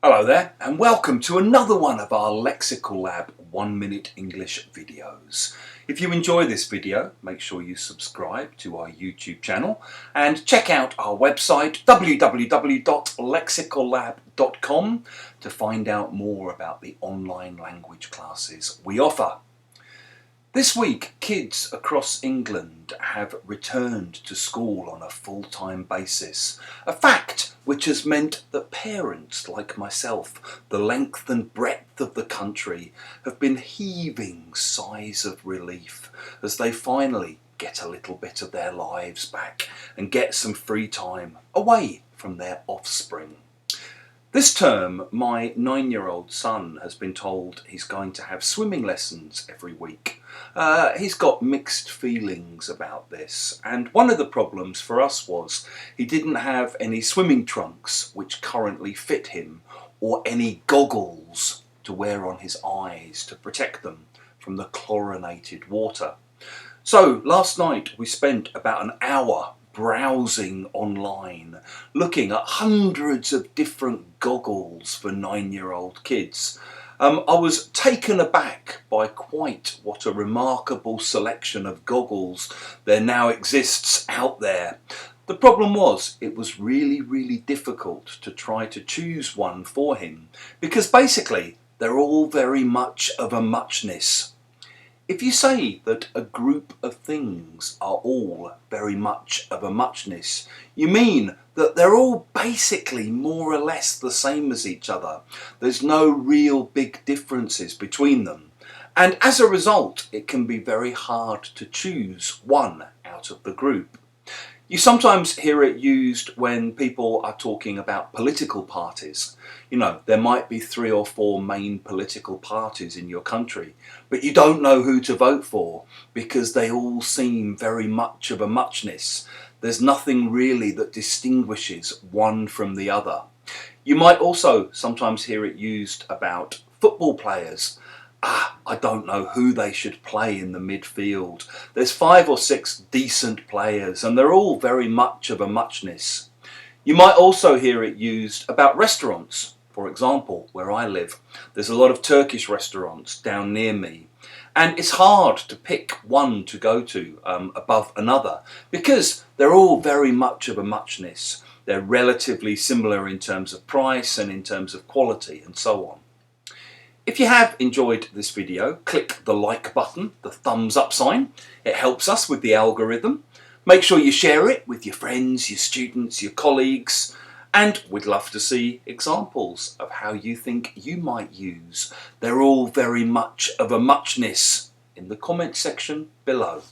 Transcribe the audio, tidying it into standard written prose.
Hello there and welcome to another one of our Lexical Lab 1 Minute English videos. If you enjoy this video, make sure you subscribe to our YouTube channel and check out our website www.lexicallab.com to find out more about the online language classes we offer. This week, kids across England have returned to school on a full-time basis, a fact which has meant that parents like myself, the length and breadth of the country, have been heaving sighs of relief as they finally get a little bit of their lives back and get some free time away from their offspring. This term, my 9-year-old son has been told he's going to have swimming lessons every week. He's got mixed feelings about this, and one of the problems for us was he didn't have any swimming trunks which currently fit him, or any goggles to wear on his eyes to protect them from the chlorinated water. So last night we spent about an hour browsing online, looking at hundreds of different goggles for 9-year-old kids. I was taken aback by quite what a remarkable selection of goggles there now exists out there. The problem was it was really difficult to try to choose one for him, because basically they're all very much of a muchness. If you say that a group of things are all very much of a muchness, you mean that they're all basically more or less the same as each other. There's no real big differences between them. And as a result, it can be very hard to choose one out of the group. You sometimes hear it used when people are talking about political parties. You know, there might be 3 or 4 main political parties in your country, but you don't know who to vote for because they all seem very much of a muchness. There's nothing really that distinguishes one from the other. You might also sometimes hear it used about football players. I don't know who they should play in the midfield. There's 5 or 6 decent players and they're all very much of a muchness. You might also hear it used about restaurants. For example, where I live, there's a lot of Turkish restaurants down near me. And it's hard to pick one to go to above another because they're all very much of a muchness. They're relatively similar in terms of price and in terms of quality and so on. If you have enjoyed this video, click the like button, the thumbs up sign. It helps us with the algorithm. Make sure you share it with your friends, your students, your colleagues, and we'd love to see examples of how you think you might use "they're all very much of a muchness" in the comment section below.